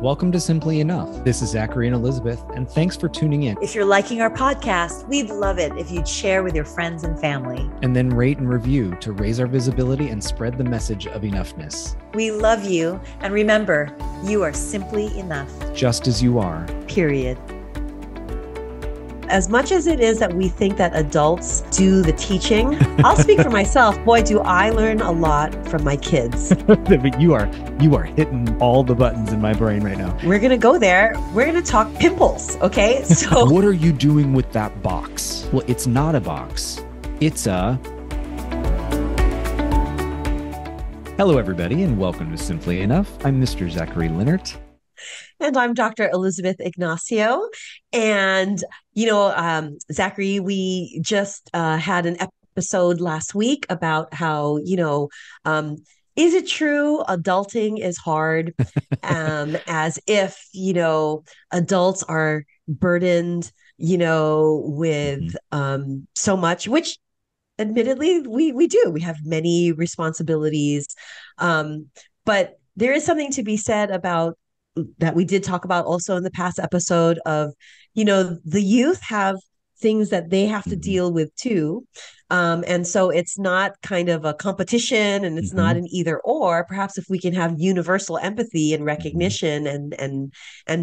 Welcome to Simply Enough. This is Zachary and Elizabeth, and thanks for tuning in. If you're liking our podcast, we'd love it if you'd share with your friends and family. And then rate and review to raise our visibility and spread the message of enoughness. We love you, and remember, you are simply enough. Just as you are. Period. As much as it is that we think that adults do the teaching, I'll speak for myself. Boy, do I learn a lot from my kids. you are hitting all the buttons in my brain right now. We're going to go there. We're going to talk pimples, okay? So what are you doing with that box? Well, it's not a box. It's a... Hello, everybody, and welcome to Simply Enough. I'm Mr. Zachary Leonard. And I'm Dr. Elizabeth Ignacio. And, Zachary, we just had an episode last week about how, is it true adulting is hard? As if, adults are burdened, with so much, which admittedly we do. We have many responsibilities. But there is something to be said about that we did talk about also in the past episode of, the youth have things that they have to deal with too. And so it's not kind of a competition and it's not an either or. Perhaps if we can have universal empathy and recognition and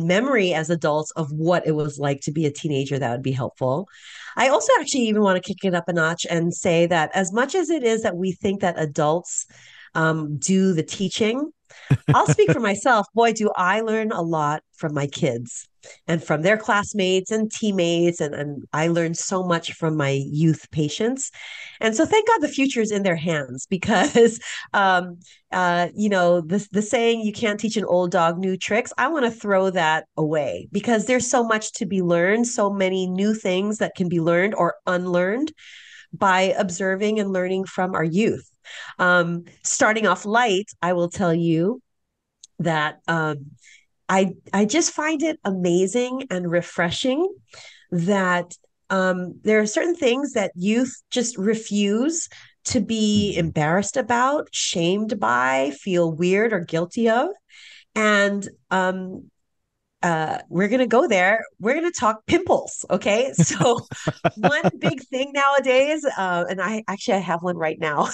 memory as adults of what it was like to be a teenager, that would be helpful. I also actually even want to kick it up a notch and say that as much as it is that we think that adults do the teaching, I'll speak for myself. Boy, do I learn a lot from my kids and from their classmates and teammates. And I learned so much from my youth patients. And so thank God the future is in their hands because, the saying, you can't teach an old dog new tricks. I want to throw that away because there's so much to be learned, so many new things that can be learned or unlearned by observing and learning from our youth. Starting off light, I will tell you that I just find it amazing and refreshing that there are certain things that youth just refuse to be embarrassed about, shamed by, feel weird or guilty of. And we're going to go there. We're going to talk pimples. Okay. So one big thing nowadays, and I have one right now,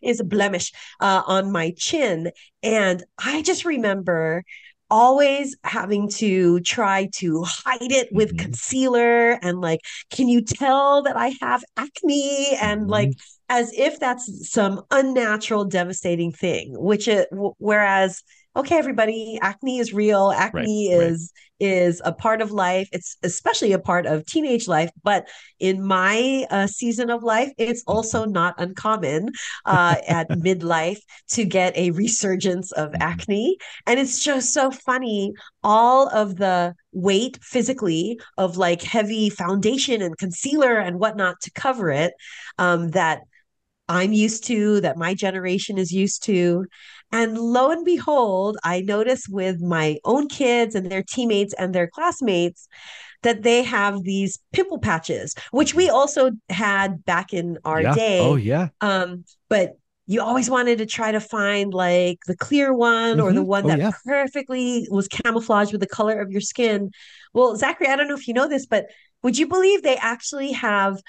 is a blemish on my chin. And I just remember always having to try to hide it with concealer and like, can you tell that I have acne? And like, as if that's some unnatural, devastating thing, whereas okay, everybody, acne is real. Acne is a part of life. It's especially a part of teenage life. But in my season of life, it's also not uncommon at midlife to get a resurgence of acne. And it's just so funny. All of the weight physically of like heavy foundation and concealer and whatnot to cover it that I'm used to, that my generation is used to. And lo and behold, I notice with my own kids and their teammates and their classmates that they have these pimple patches, which we also had back in our day. Oh, yeah. But you always wanted to try to find like the clear one or the one that perfectly was camouflaged with the color of your skin. Well, Zachary, I don't know if you know this, but would you believe they actually have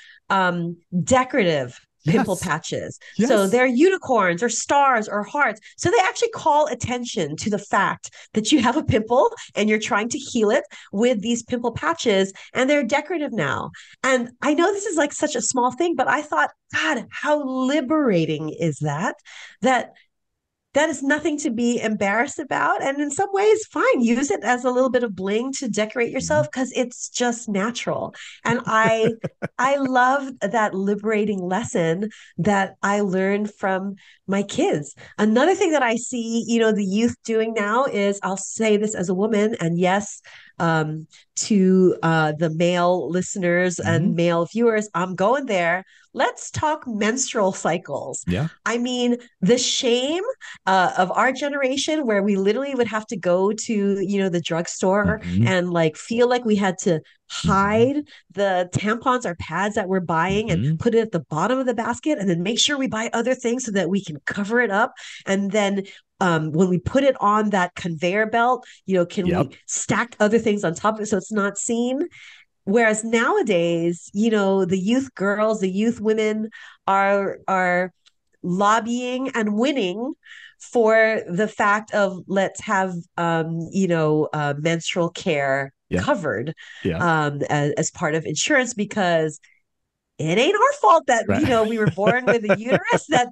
decorative pimple patches? Yes. So they're unicorns or stars or hearts. So they actually call attention to the fact that you have a pimple and you're trying to heal it with these pimple patches, and they're decorative now. And I know this is like such a small thing, but I thought, God, how liberating is that is nothing to be embarrassed about. And in some ways, fine, use it as a little bit of bling to decorate yourself because it's just natural. And I love that liberating lesson that I learned from my kids. Another thing that I see, the youth doing now is, I'll say this as a woman, and yes, to the male listeners and male viewers, I'm going there. Let's talk menstrual cycles. Yeah. I mean, the shame of our generation where we literally would have to go to, the drugstore and like feel like we had to hide the tampons or pads that we're buying and put it at the bottom of the basket and then make sure we buy other things so that we can cover it up. And then when we put it on that conveyor belt, can Yep. we stack other things on top of it so it's not seen? Whereas nowadays, the youth girls, the youth women are lobbying and winning for the fact of let's have menstrual care Yep. covered Yeah. as part of insurance, because it ain't our fault that Right. we were born with a uterus that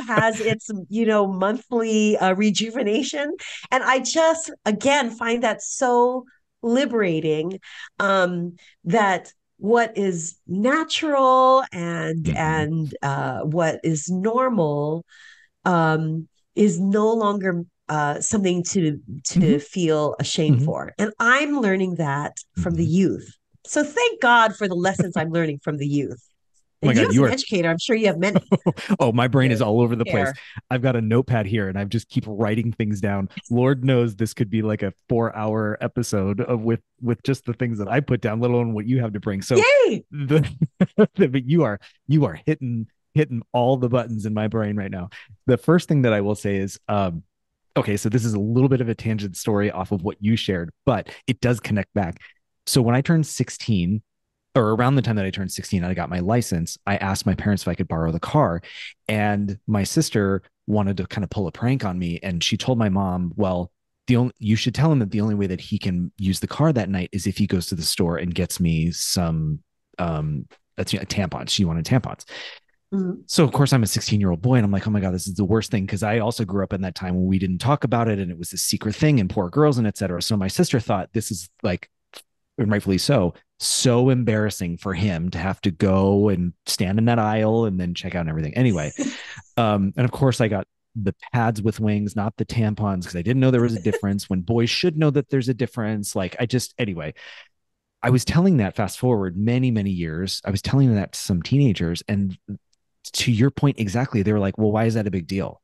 has its monthly rejuvenation. And I just again find that so liberating, that what is natural Mm-hmm. and what is normal is no longer something to Mm-hmm. feel ashamed Mm-hmm. for. And I'm learning that from the Mm-hmm. youth. So thank God for the lessons I'm learning from the youth. Oh my And you, God, as you an are. educator, I'm sure you have many Oh, my brain is to all over the place. share. I've got a notepad here and I just keep writing things down. Lord knows this could be like a 4 hour episode of with just the things that I put down, let alone what you have to bring. So Yay! the but you are hitting all the buttons in my brain right now. The first thing that I will say is okay, so this is a little bit of a tangent story off of what you shared, but it does connect back. So when I turned 16, or around the time that I turned 16, I got my license. I asked my parents if I could borrow the car. And my sister wanted to kind of pull a prank on me. And she told my mom, well, you should tell him that the only way that he can use the car that night is if he goes to the store and gets me some that's tampons. She wanted tampons. Mhm. So of course I'm a 16-year-old boy and I'm like, oh my God, this is the worst thing. Cause I also grew up in that time when we didn't talk about it and it was a secret thing and poor girls and etc. So my sister thought this is like, and rightfully so embarrassing for him to have to go and stand in that aisle and then check out and everything. Anyway, and of course I got the pads with wings, not the tampons, because I didn't know there was a difference when boys should know that there's a difference. Like I just, anyway, I was telling that fast forward many, many years. I was telling that to some teenagers, and to your point exactly, they were like, well, why is that a big deal?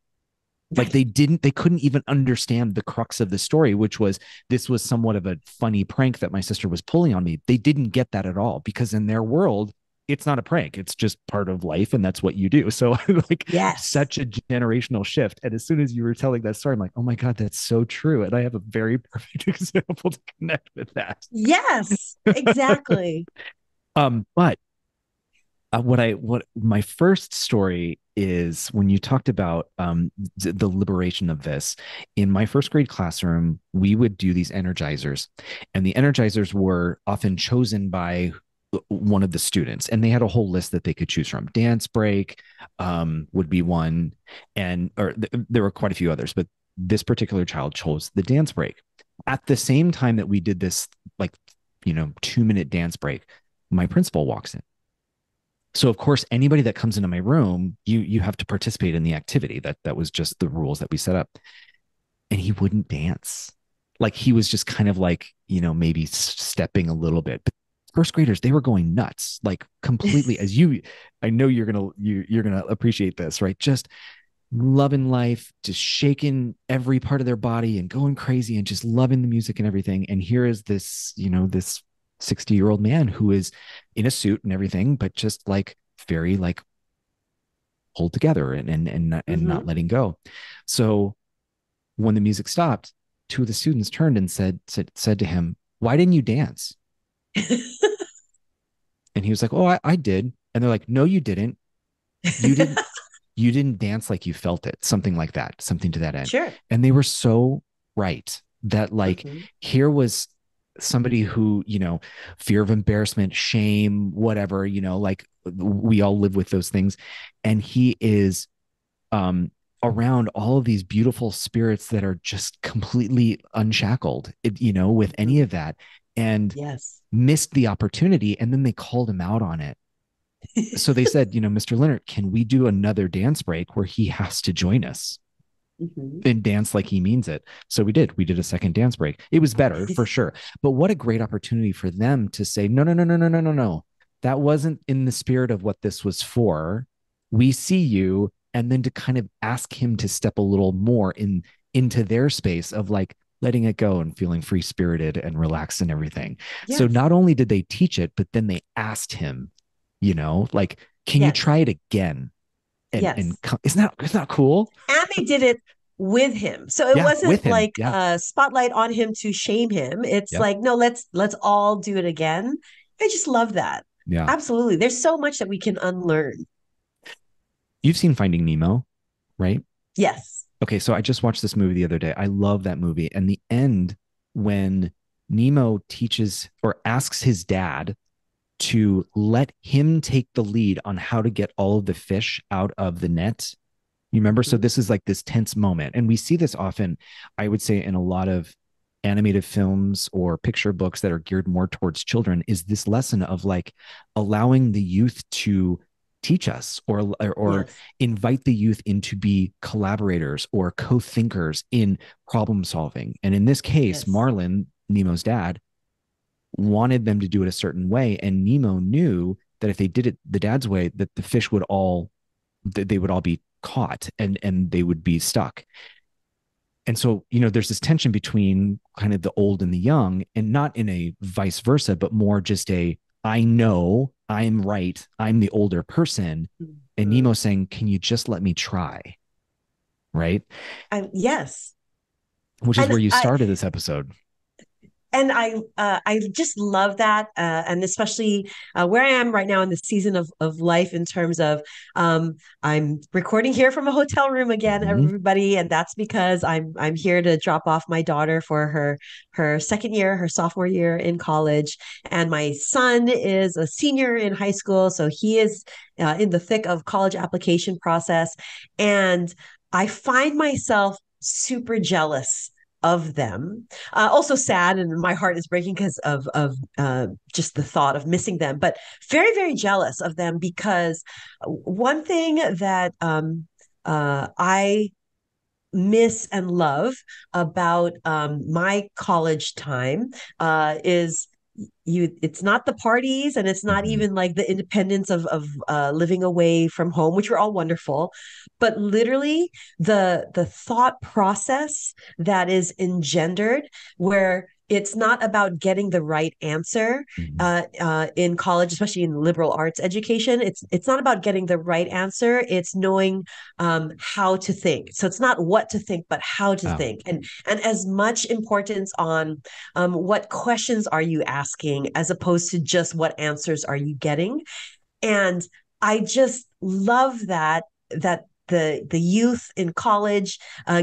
Like Right. they couldn't even understand the crux of the story, which was this was somewhat of a funny prank that my sister was pulling on me. They didn't get that at all because in their world, it's not a prank. It's just part of life and that's what you do. So like Yes. such a generational shift. And as soon as you were telling that story, I'm like, oh my God, that's so true. And I have a very perfect example to connect with that. Yes. Exactly. But what my first story is when you talked about the liberation of this in my first grade classroom, we would do these energizers, and the energizers were often chosen by one of the students, and they had a whole list that they could choose from. Dance break would be one, and there were quite a few others, but this particular child chose the dance break. At the same time that we did this, like 2-minute dance break, my principal walks in. So of course, anybody that comes into my room, you have to participate in the activity. That was just the rules that we set up. And he wouldn't dance. Like he was just kind of like, maybe stepping a little bit. But first graders, they were going nuts, like completely as I know you're gonna appreciate this, right? Just loving life, just shaking every part of their body and going crazy and just loving the music and everything. And here is this 60-year-old man who is in a suit and everything, but just like very like pulled together and not Hmm. letting go. So when the music stopped, two of the students turned and said to him, "Why didn't you dance?" And he was like, "Oh, I did." And they're like, "No, you didn't. You didn't you didn't dance like you felt it," something like that, something to that end. Sure. And they were so right that like Hmm. here was somebody who, fear of embarrassment, shame, whatever, like we all live with those things. And he is um around all of these beautiful spirits that are just completely unshackled, with any Hmm. of that, and Yes. missed the opportunity. And then they called him out on it. So they said, Mr. Leonard, can we do another dance break where he has to join us Hmm. and dance like he means it? So we did. We did a second dance break. It was better for sure. But what a great opportunity for them to say, no, no, no, no, no, no, no, no. That wasn't in the spirit of what this was for. We see you. And then to kind of ask him to step a little more into their space of like letting it go and feeling free spirited and relaxed and everything. So Yes. not only did they teach it, but then they asked him, like, can you Yes. try it again? And Yes. isn't that cool? And they did it with him. So it Yeah, with wasn't him. like Yeah. a spotlight on him to shame him. It's Yep. like, no, let's all do it again. I just love that. Yeah. Absolutely. There's so much that we can unlearn. You've seen Finding Nemo, right? Yes. Okay, so I just watched this movie the other day. I love that movie. And the end, when Nemo teaches or asks his dad to let him take the lead on how to get all of the fish out of the net. You remember? So Mhm. this is like this tense moment. And we see this often, I would say, in a lot of animated films or picture books that are geared more towards children, is this lesson of like allowing the youth to teach us or Yes. invite the youth in to be collaborators or co-thinkers in problem solving. And in this case, Yes. Marlin, Nemo's dad, wanted them to do it a certain way, and Nemo knew that if they did it the dad's way, that the fish would all they would all be caught and they would be stuck. And so, there's this tension between kind of the old and the young, and not in a vice versa, but more just a I know I'm right, I'm the older person. And Nemo Mhm. saying, can you just let me try? Right. Yes. Which is And where you started this episode. I just love that, and especially where I am right now in the season of life in terms of I'm recording here from a hotel room again, Mm-hmm. everybody, and that's because I'm here to drop off my daughter for her second year, her sophomore year in college, and my son is a senior in high school, so he is in the thick of college application process, and I find myself super jealous of them, also sad, and my heart is breaking because of just the thought of missing them. But very very jealous of them because one thing that I miss and love about my college time is it's not the parties and it's not Mm-hmm. even like the independence of living away from home, which were all wonderful, but literally the thought process that is engendered where it's not about getting the right answer Mm-hmm. in college, especially in liberal arts education. It's not about getting the right answer. It's knowing how to think. So it's not what to think, but how to Oh, think, and as much importance on what questions are you asking as opposed to just what answers are you getting. And I just love that the youth in college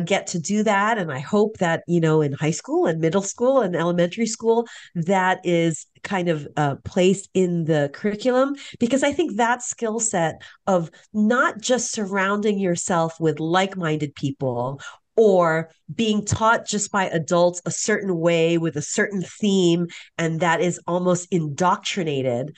get to do that, and I hope that in high school and middle school and elementary school that is kind of placed in the curriculum, because I think that skill set of not just surrounding yourself with like-minded people or being taught just by adults a certain way with a certain theme, and that is almost indoctrinated.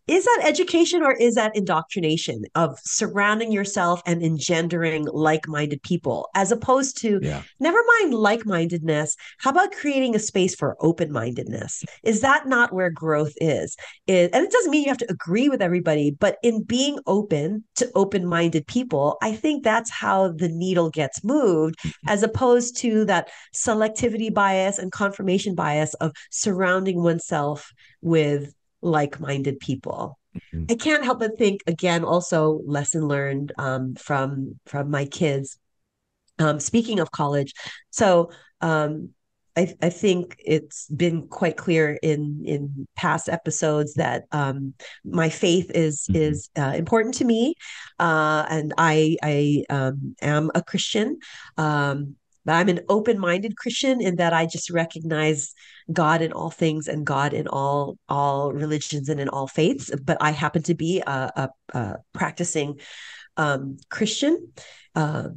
Is that education or is that indoctrination of surrounding yourself and engendering like-minded people as opposed to yeah. never mind like-mindedness, how about creating a space for open-mindedness? Is that not where growth is? And it doesn't mean you have to agree with everybody, but in being open to open-minded people, I think that's how the needle gets moved, as opposed to that selectivity bias and confirmation bias of surrounding oneself with like-minded people. Mm-hmm. I can't help but think again, also lesson learned from my kids. Speaking of college, so I think it's been quite clear in past episodes that my faith is Mm-hmm. is important to me, and I am a Christian. But I'm an open-minded Christian in that I just recognize God in all things and God in all religions and in all faiths. But I happen to be a practicing Christian. Uh,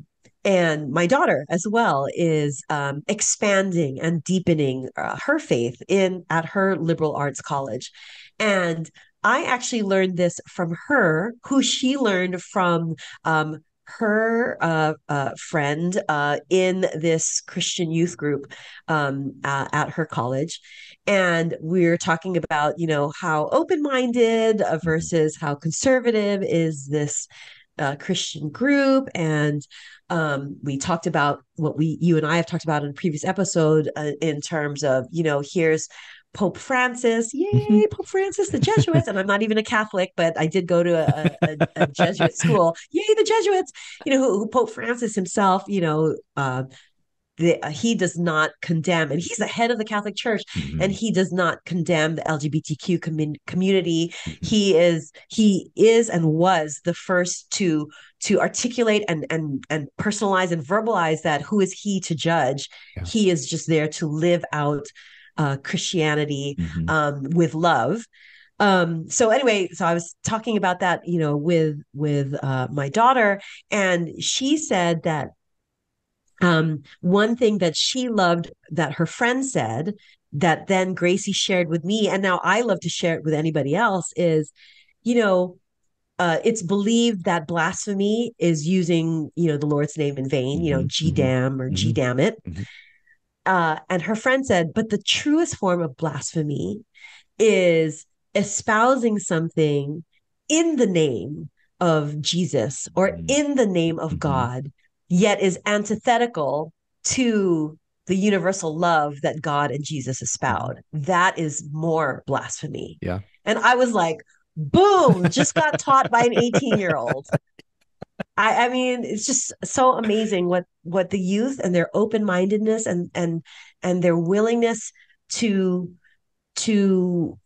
and my daughter as well is expanding and deepening her faith in at her liberal arts college. And I actually learned this from her, who she learned from her friend in this Christian youth group at her college. And we are talking about, how open minded Mm-hmm. versus how conservative is this Christian group. And we talked about what you and I have talked about in a previous episode in terms of, here's Pope Francis, Mhm. yay, Pope Francis, the Jesuits. And I'm not even a Catholic, but I did go to a Jesuit school. Yay, the Jesuits. Who Pope Francis himself, he does not condemn, and he's the head of the Catholic Church, and Mhm. he does not condemn the LGBTQ community. Mhm. He is and was the first to articulate and personalize and verbalize that. Who is he to judge? Yeah. He is just there to live out Christianity Mhm. with love. So anyway, so I was talking about that, with my daughter, and she said that one thing that she loved that her friend said, that then Gracie shared with me, and now I love to share it with anybody else, is, you know, it's believed that blasphemy is using, the Lord's name in vain, Mhm. G Mhm. damn or G Mhm. damn it. Mhm. And her friend said, but the truest form of blasphemy is espousing something in the name of Jesus or Mhm. in the name of Mhm. God, yet is antithetical to the universal love that God and Jesus Mhm. espoused. That is more blasphemy. Yeah. And I was like, boom, just got taught by an 18-year-old. I mean, it's just so amazing what the youth and their open-mindedness and their willingness to to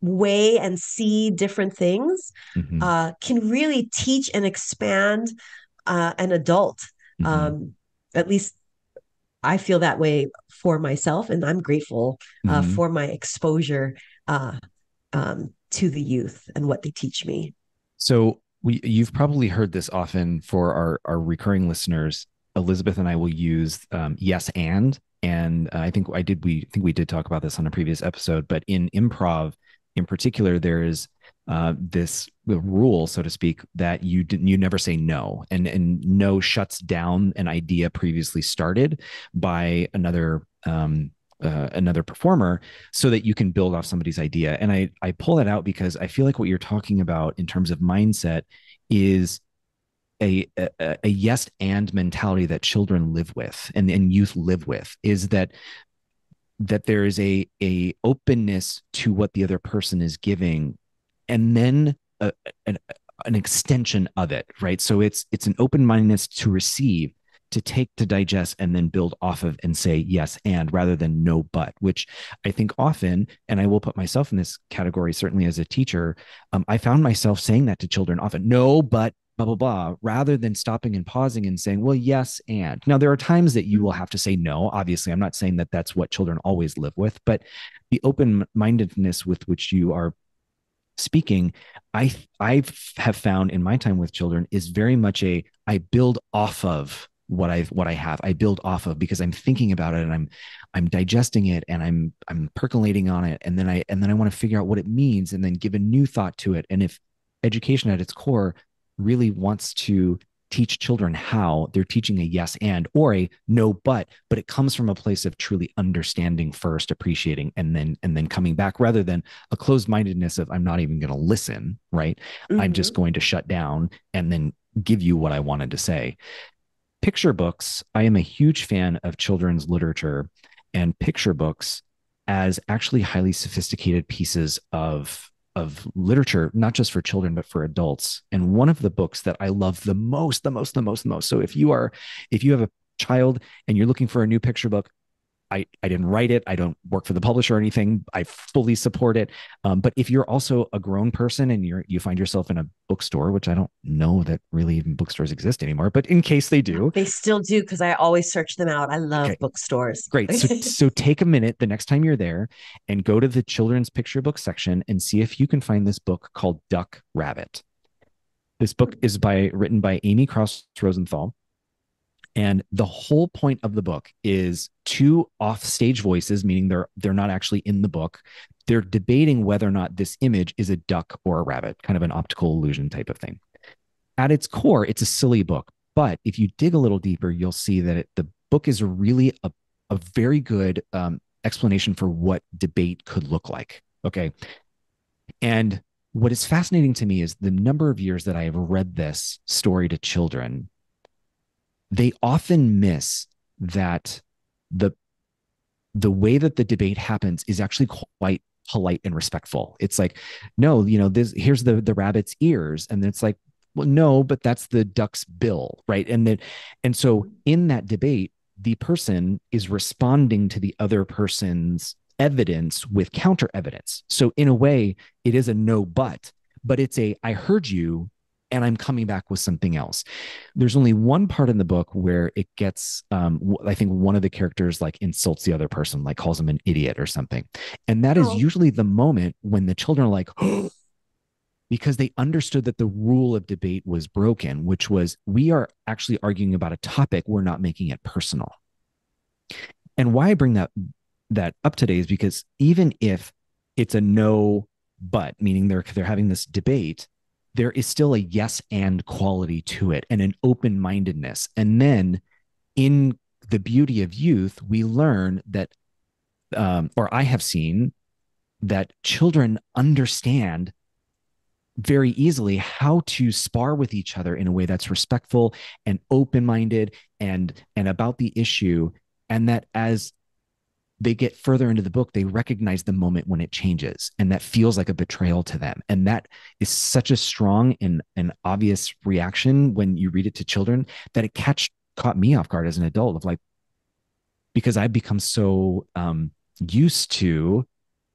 weigh and see different things Mhm. can really teach and expand an adult. Mhm. Um, at least I feel that way for myself, and I'm grateful Mhm. for my exposure to the youth and what they teach me. So you've probably heard this often for our recurring listeners. Elizabeth and I will use yes and I think we did talk about this on a previous episode. But in improv, in particular, there is this rule, so to speak, that you never say no, and no shuts down an idea previously started by another performer, so that you can build off somebody's idea. And I pull that out because I feel like what you're talking about in terms of mindset is a yes and mentality that children live with, and youth live with, is that there is a openness to what the other person is giving, and then an, an extension of it, right? So it's an open-mindedness to receive, to take, to digest, and then build off of and say yes and, rather than no but, which I think often, and I will put myself in this category certainly as a teacher, I found myself saying that to children often: no but blah blah blah, rather than stopping and pausing and saying, well, yes and. Now there are times that you will have to say no, obviously. I'm not saying that that's what children always live with, but the open-mindedness with which you are speaking, I have found in my time with children, is very much I build off of what I have. I build off of, because I'm thinking about it, and I'm digesting it, and I'm percolating on it, and then I want to figure out what it means, and then give a new thought to it. And if education at its core really wants to teach children how, they're teaching a yes and or a no but it comes from a place of truly understanding first, appreciating, and then coming back, rather than a closed-mindedness of, I'm not even going to listen, right? I'm just Mm-hmm. going to shut down and then give you what I wanted to say. Picture books, I am a huge fan of children's literature and picture books as actually highly sophisticated pieces of literature, not just for children but for adults. And one of the books that I love the most. So if you have a child and you're looking for a new picture book, I didn't write it. I don't work for the publisher or anything. I fully support it. But if you're also a grown person and you find yourself in a bookstore, which I don't know that really even bookstores exist anymore, but in case they do, They still do because I always search them out. I love okay, bookstores. great. So take a minute the next time you're there and go to the children's picture book section and see if you can find this book called Duck Rabbit. This book is written by Amy Cross Rosenthal. And the whole point of the book is two off-stage voices, meaning they're not actually in the book. They're debating whether or not this image is a duck or a rabbit, kind of an optical illusion type of thing. At its core, it's a silly book, but if you dig a little deeper, you'll see that the book is really a very good explanation for what debate could look like. Okay, and what is fascinating to me is the number of years that I have read this story to children. They often miss that the the way that the debate happens is actually quite polite and respectful. It's like, no, this, here's the rabbit's ears. And it's like, well, no, but that's the duck's bill, right? And so in that debate, the person is responding to the other person's evidence with counter evidence. So in a way, it is a no but it's a I heard you and I'm coming back with something else. There's only one part in the book where it gets, I think one of the characters like insults the other person, like calls him an idiot or something. And that is Oh, usually the moment when the children are like, oh, because they understood that the rule of debate was broken, which was we are actually arguing about a topic, we're not making it personal. And why I bring that up today is because even if it's a no but, meaning they're having this debate, there is still a yes and quality to it and an open-mindedness. And then in the beauty of youth, we learn that, or I have seen that children understand very easily how to spar with each other in a way that's respectful and open-minded and about the issue, and that as they get further into the book, they recognize the moment when it changes. And that feels like a betrayal to them. And that is such a strong and obvious reaction when you read it to children that it caught me off guard as an adult of like, because I've become so used to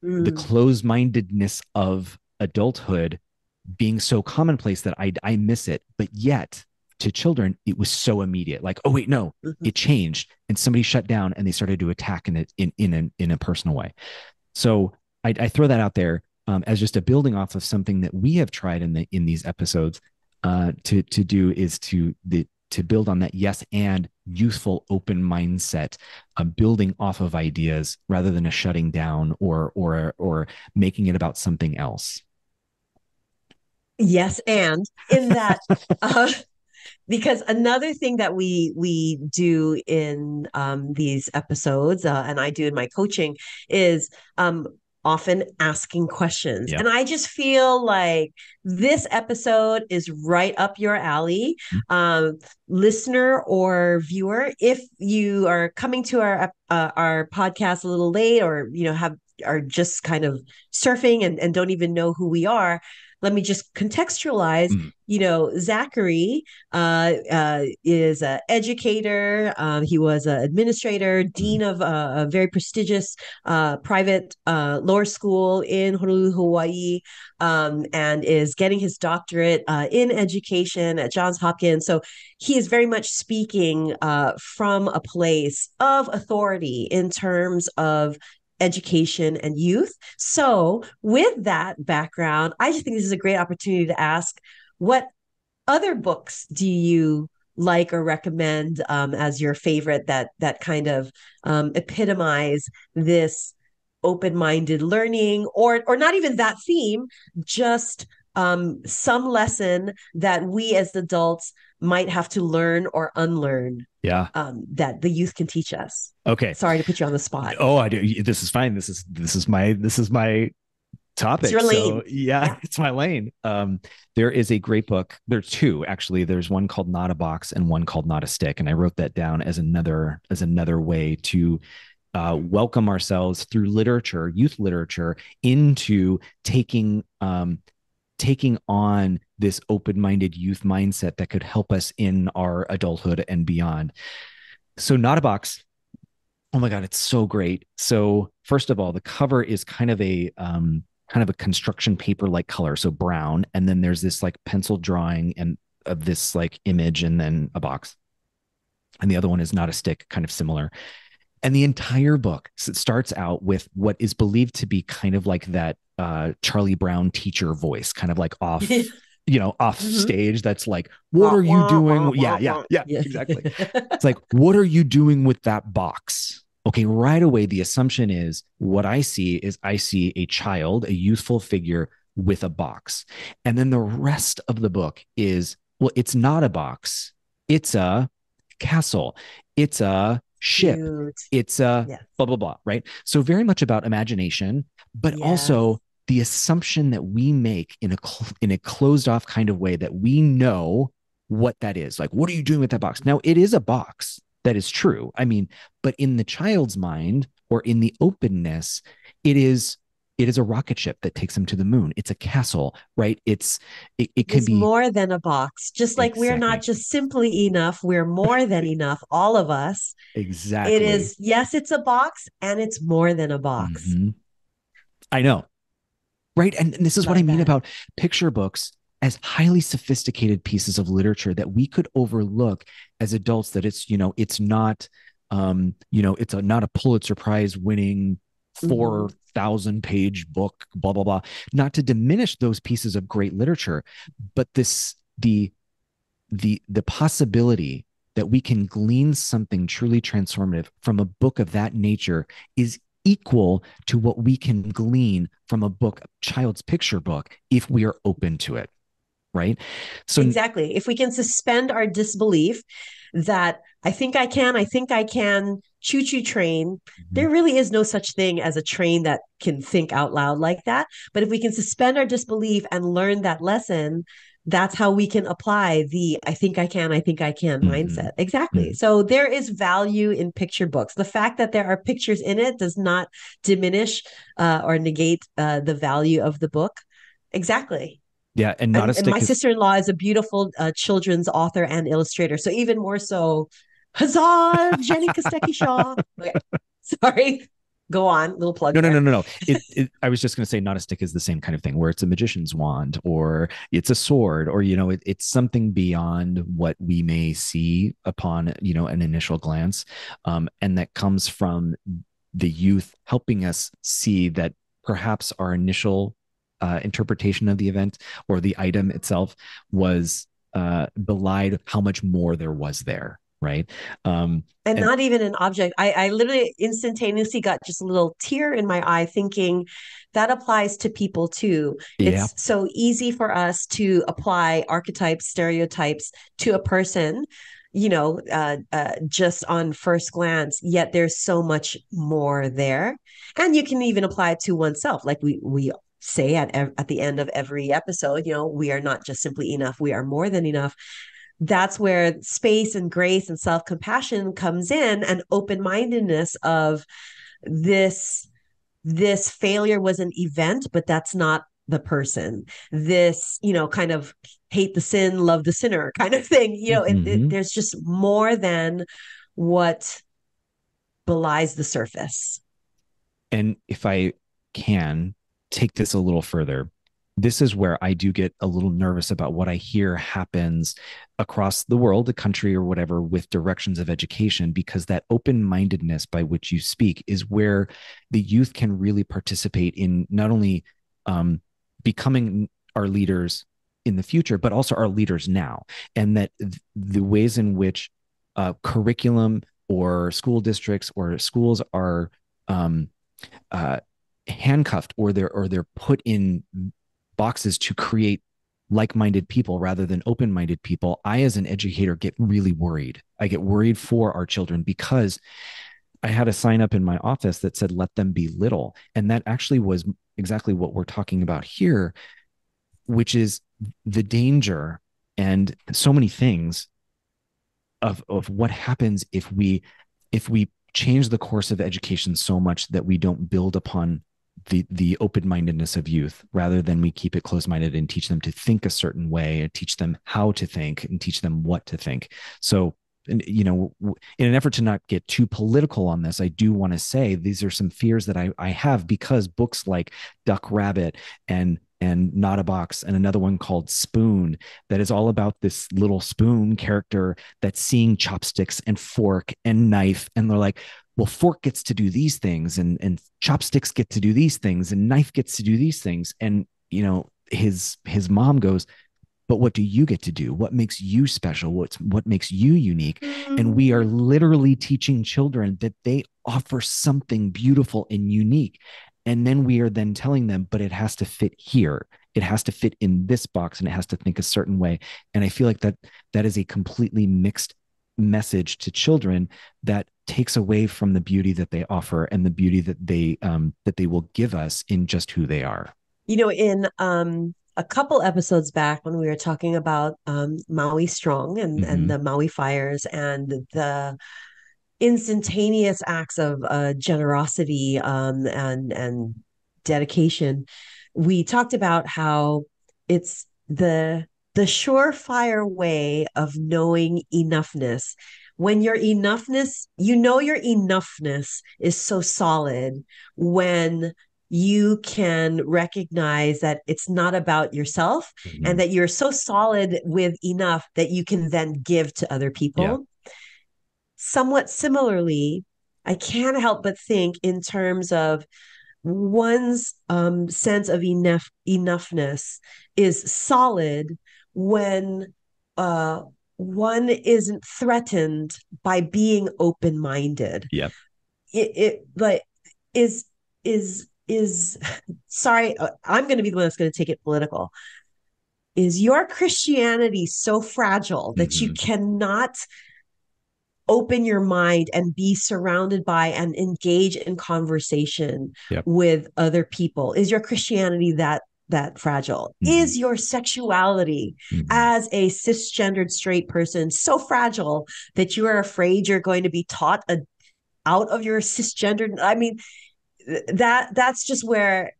the mm, closed mindedness of adulthood being so commonplace that I miss it. But yet to children, it was so immediate. Like, oh wait, no, mhm. it changed, and somebody shut down, and they started to attack in a personal way. So I throw that out there as just a building off of something that we have tried in these episodes to do is to build on that yes and youthful open mindset, building off of ideas rather than a shutting down or making it about something else. Yes, and in that, uh, because another thing that we do in these episodes, and I do in my coaching, is often asking questions. Yep. And I just feel like this episode is right up your alley, um, listener or viewer. If you are coming to our podcast a little late, or have are just kind of surfing and don't even know who we are, let me just contextualize. Mm. Zachary is an educator. He was an administrator, Mm. dean of a very prestigious private lower school in Honolulu, Hawaii, and is getting his doctorate in education at Johns Hopkins. So he is very much speaking from a place of authority in terms of education and youth. So, with that background, I just think this is a great opportunity to ask, what other books do you like or recommend as your favorite that kind of epitomize this open-minded learning, or not even that theme, just some lesson that we as adults might have to learn or unlearn, Yeah. that the youth can teach us. Okay. Sorry to put you on the spot. Oh, I do. This is fine. This is my It's topic. your So lane. yeah, Yeah. it's my lane. There is a great book. There are two actually. There's one called Not a Box and one called Not a Stick, and I wrote that down as another way to welcome ourselves through literature, youth literature, into taking on this open-minded youth mindset that could help us in our adulthood and beyond. So, Not a Box. Oh my god, it's so great. So first of all, the cover is kind of a construction paper like color, so brown, and then there's this like pencil drawing and of this like image, and then a box. And the other one is Not a Stick, kind of similar. And the entire book starts out with what is believed to be kind of like that Charlie Brown teacher voice, kind of like off Mhm. stage. That's like, what Wah, are you wah, doing? wah, Yeah, wah, yeah, wah. yeah, Yeah. exactly. It's like, what are you doing with that box? Okay, right away, the assumption is what I see a child, a youthful figure with a box. And then the rest of the book is, well, it's not a box, it's a castle, it's a ship, Cute. it's a Yes. blah, blah, blah, right? So, very much about imagination, but Yes. also the assumption that we make in a closed off kind of way that we know what that is. Like, what are you doing with that box? Now, it is a box. that is true. I mean, but in the child's mind or in the openness, it is it is a rocket ship that takes them to the moon. It's a castle, right? It can Is be more than a box. Just like we're not exactly just simply enough, we're more than enough, all of us. It exactly. is, yes, it's a box and it's more than a box. Mm-hmm. I know, right? And this is what I Love mean that. about picture books as highly sophisticated pieces of literature that we could overlook as adults. That it's not, not a Pulitzer Prize winning Mm-hmm. 4,000 page book, blah blah blah. Not to diminish those pieces of great literature, but the possibility that we can glean something truly transformative from a book of that nature is equal to what we can glean from a book, a child's picture book, if we are open to it, right? So, Exactly. If we can suspend our disbelief that I think I can, choo choo train, there really is no such thing as a train that can think out loud like that. But if we can suspend our disbelief and learn that lesson, that's how we can apply the I think I can mm-hmm, mindset. Exactly. mm-hmm. So there is value in picture books. The fact that there are pictures in it does not diminish or negate the value of the book. Exactly. Yeah, and not a And my stick is sister-in-law is a beautiful children's author and illustrator. So even more so, huzzah, Jenny Kostecki Shaw. Okay, sorry. Go on, little plug no, no, no, there. no, no. I was just going to say, not a stick is the same kind of thing, where it's a magician's wand, or it's a sword, or it's something beyond what we may see upon an initial glance, and that comes from the youth helping us see that perhaps our initial interpretation of the event or the item itself was belied how much more there was there, right? And And not even an object. I literally instantaneously got just a little tear in my eye thinking that applies to people too. yeah, It's so easy for us to apply archetypes, stereotypes to a person, just on first glance, yet there's so much more there. And you can even apply it to oneself. Like we say at the end of every episode, we are not just simply enough, we are more than enough. That's where space and grace and self-compassion comes in, and open-mindedness of this failure was an event, but that's not the person. This, kind of hate the sin, love the sinner kind of thing. mm-hmm. There's just more than what belies the surface. And if I can take this a little further, this is where I do get a little nervous about what I hear happens across the world, the country, or whatever, with directions of education, because that open mindedness by which you speak is where the youth can really participate in not only um, becoming our leaders in the future, but also our leaders now. And that the ways in which curriculum or school districts or schools are um, uh, handcuffed, or they're put in boxes to create like-minded people rather than open-minded people. I, as an educator, get really worried. I get worried for our children, because I had a sign up in my office that said, let them be little. And that actually was exactly what we're talking about here, which is the danger and so many things of what happens if we change the course of education so much that we don't build upon the open-mindedness of youth, rather than we keep it closed-minded and teach them to think a certain way, and teach them how to think, and teach them what to think. So, in an effort to not get too political on this, I do want to say these are some fears that I have, because books like Duck Rabbit and Not a Box, and another one called Spoon, that is all about this little spoon character that's seeing chopsticks and fork and knife, and they're like, well, fork gets to do these things, and chopsticks get to do these things, and knife gets to do these things. And his mom goes, but what do you get to do? What makes you special? What makes you unique? And we are Mm. literally teaching children that they offer something beautiful and unique. And then we are then telling them, but it has to fit here. It has to fit in this box, and it has to think a certain way. And I feel like that is a completely mixed message to children that takes away from the beauty that they offer, and the beauty that they will give us in just who they are. In a couple episodes back when we were talking about Maui Strong and Mm-hmm. the Maui fires and the instantaneous acts of generosity and dedication. We talked about how it's the surefire way of knowing enoughness. When your enoughness, you know your enoughness is so solid when you can recognize that it's not about yourself and Mhm. that you're so solid with enough that you can then give to other Yeah. people. Somewhat similarly, I can't help but think in terms of one's sense of enoughness is solid when uh, one isn't threatened by being open-minded. Yep. It like is sorry, I'm going to be the one that's going to take it political. Is your Christianity so fragile that you Hmm. cannot open your mind and be surrounded by and engage in conversation Yep. with other people? Is your Christianity that fragile? Hmm. Is your sexuality Hmm. as a cisgendered straight person so fragile that you are afraid you're going to be taught out of your cisgendered? I mean, that's just where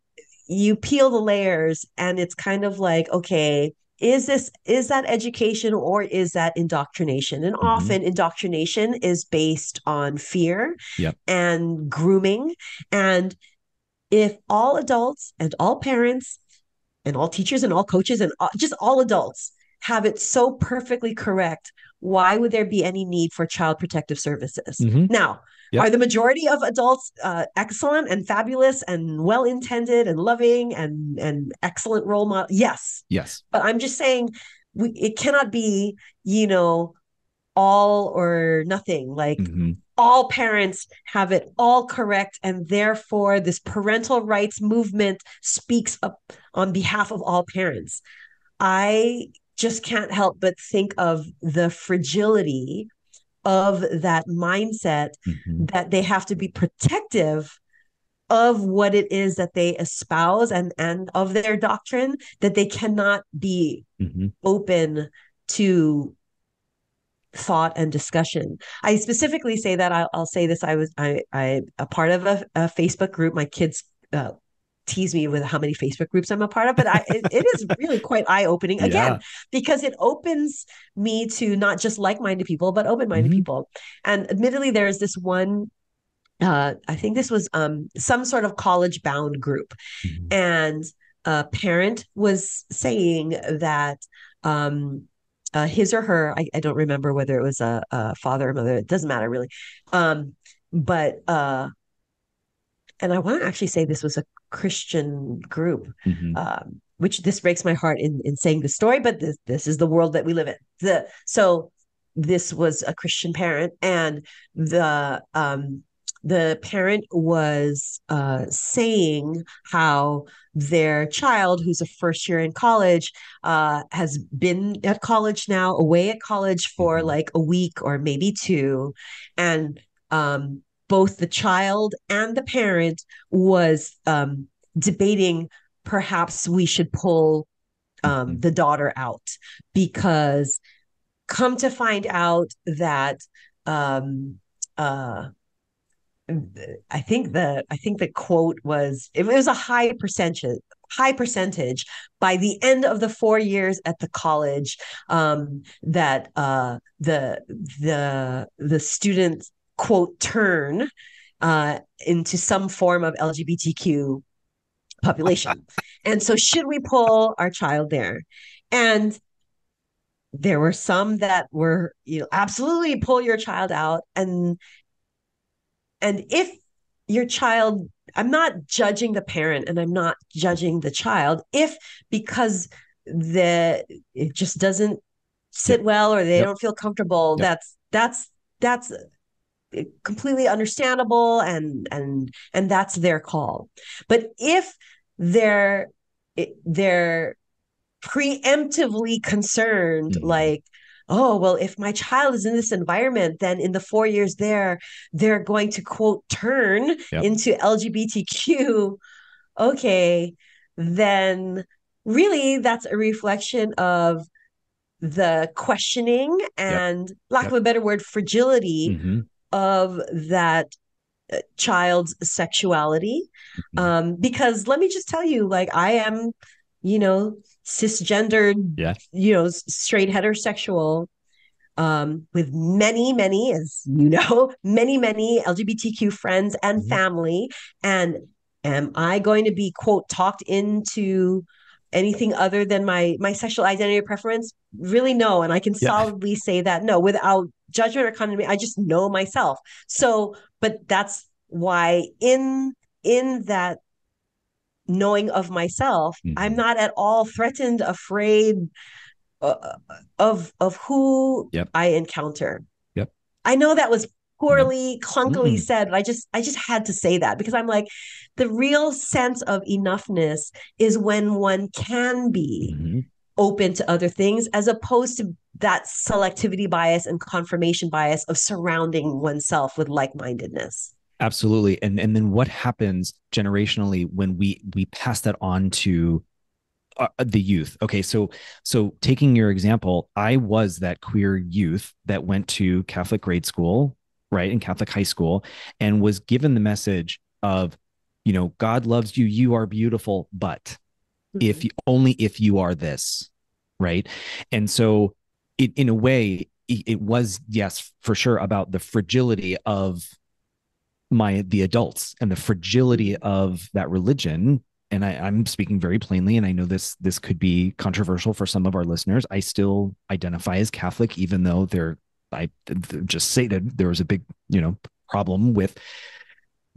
you peel the layers and it's kind of like, okay, is that education or is that indoctrination? And Hmm. often indoctrination is based on fear Yep. and grooming. And if all adults and all parents and all teachers and all coaches and just all adults have it so perfectly correct, why would there be any need for child protective services? Hmm. Now, are Yep. the majority of adults excellent and fabulous and well intended and loving and excellent role model? Yes, Yes. but I'm just saying it cannot be, you know, all or nothing. Like Hmm. all parents have it all correct, and therefore this parental rights movement speaks up on behalf of all parents. I just can't help but think of the fragility of that mindset, Hmm. that they have to be protective of what it is that they espouse and of their doctrine, that they cannot be Hmm. open to thought and discussion. I specifically say that I'll say this. I a part of a Facebook group. My kids tease me with how many Facebook groups I'm a part of, but it is really quite eye opening again Yeah. because it opens me to not just like minded people but open minded Hmm. people. And admittedly, there's this one. I think this was some sort of college bound group, Hmm. and a parent was saying that his or her, I don't remember whether it was a father or mother, it doesn't matter really. Um, but and I want to actually say this was a Christian group, Hmm. which this breaks my heart in saying the story, but this is the world that we live in. So this was a Christian parent, and the parent was saying how their child, who's a first year in college, has been at college now, away at college for Hmm. like a week or maybe two, and both the child and the parent was debating perhaps we should pull Hmm. the daughter out, because come to find out that um, uh, I think the quote was it was a high percentage by the end of the 4 years at the college, that the students quote turn into some form of LGBTQ population. And so should we pull our child there? And there were some that were, you know, absolutely pull your child out. And if your child, I'm not judging the parent and I'm not judging the child, if because the it just doesn't Yep. sit well or they Yep. don't feel comfortable, Yep. that's completely understandable, and that's their call. But if they're they're preemptively concerned, Hmm. like, oh, well, if my child is in this environment, then in the 4 years there, they're going to quote turn Yep. into LGBTQ. Okay, then really that's a reflection of the questioning Yep. and, lack of Yep. a better word, fragility Hmm. of that child's sexuality. Mhm. Because let me just tell you, like, I am, cisgendered, Yeah. straight heterosexual, with many, many, as you know, many, many LGBTQ friends and Mhm. family. And am I going to be, quote, talked into anything other than my sexual identity or preference? Really, no. And I can Yeah. solidly say that no, without judgment or condemnation. I just know myself. So, but that's why in that knowing of myself, I'm Mhm. not at all threatened, afraid, of who Yep. I encounter. Yep. I know that was Nope. poorly, clunkily Mm-mm. said, but I just had to say that because I'm like, the real sense of enoughness is when one can be Mhm. open to other things as opposed to that selectivity bias and confirmation bias of surrounding oneself with like-mindedness. Absolutely. And then what happens generationally when we pass that on to the youth? Okay, so taking your example, I was that queer youth that went to Catholic grade school, right, in Catholic high school, and was given the message of, God loves you, you are beautiful, but if Mm-hmm. you, only if you are this, right? And so in a way, it was, yes, for sure, about the fragility of the adults and the fragility Mm-hmm. of that religion. And I'm speaking very plainly, and I know this could be controversial for some of our listeners. I still identify as Catholic, even though I just stated there was a big problem with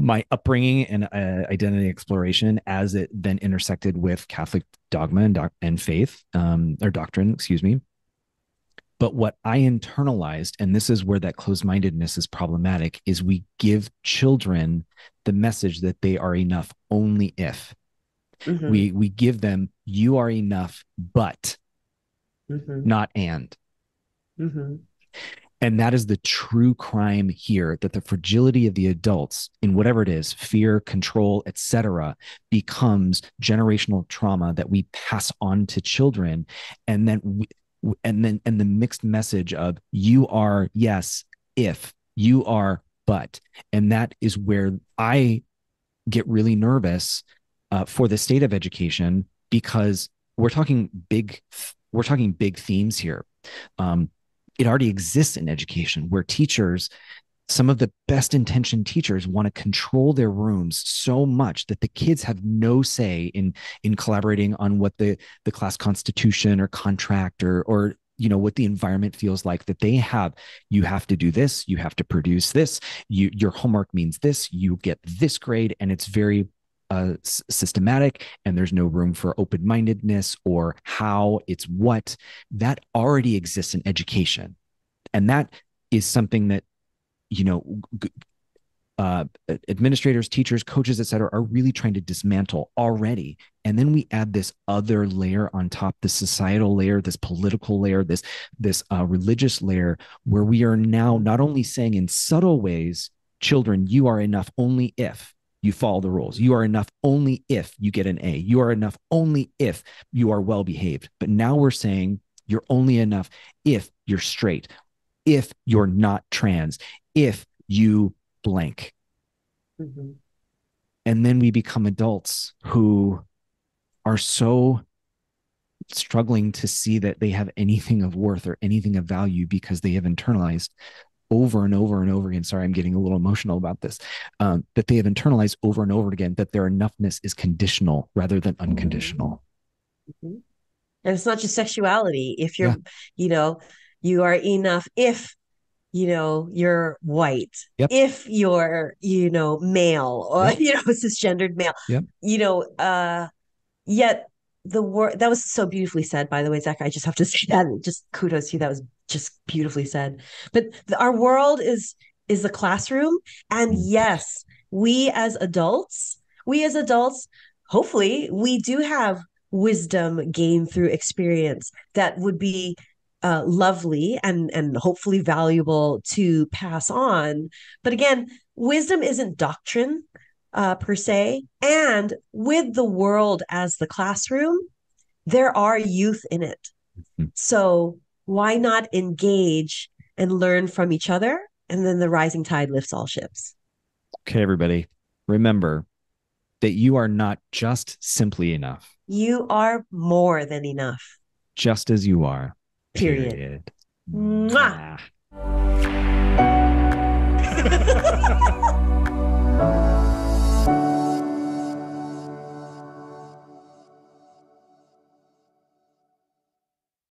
my upbringing and identity exploration as it then intersected with Catholic dogma and faith, or doctrine, excuse me. But what I internalized, and this is where that closed mindedness is problematic, is we give children the message that they are enough only if Mm-hmm. we give them, you are enough, but Mm-hmm. not and. Mm-hmm. And that is the true crime here, that the fragility of the adults in whatever it is, fear, control, etc., becomes generational trauma that we pass on to children. And then and the mixed message of, you are yes if, you are but. And that is where I get really nervous for the state of education, because we're talking big themes here. um, it already exists in education, where teachers, some of the best intentioned teachers, want to control their rooms so much that the kids have no say in collaborating on what the class constitution or contract or what the environment feels like, that they have. You have to do this, you have to produce this, your homework means this, you get this grade, and it's very systematic, and there's no room for open-mindedness or how it's what. That already exists in education, and that is something that you know uh, administrators, teachers, coaches, et cetera, are really trying to dismantle already. And then we add this other layer on top, this societal layer, this political layer, this religious layer, where we are now not only saying in subtle ways, children, you are enough only if you follow the rules. You are enough only if you get an A. You are enough only if you are well behaved. But now we're saying you're only enough if you're straight, if you're not trans, if you blank. Mm-hmm. And then we become adults who are so struggling to see that they have anything of worth or anything of value, because they have internalized over and over and over again. Sorry, I'm getting a little emotional about this. That they have internalized over and over again that their enoughness is conditional rather than unconditional. Mm-hmm. And it's not just sexuality. If Yeah. you know, you are enough if, you're white, Yep. if you're, male or, Yep. cisgendered male, Yep. you know, yet the word that was so beautifully said, by the way, Zach, I just have to say that. Just kudos to you. That was just beautifully said. But our world is the classroom. And Mm. yes, we as adults, hopefully we do have wisdom gained through experience that would be lovely and hopefully valuable to pass on. But again, wisdom isn't doctrine per se. And with the world as the classroom, there are youth in it. Mm. So why not engage and learn from each other? And then the rising tide lifts all ships. Okay, everybody, remember that you are not just simply enough, You are more than enough. just as you are, Period. period. Mwah! Mwah.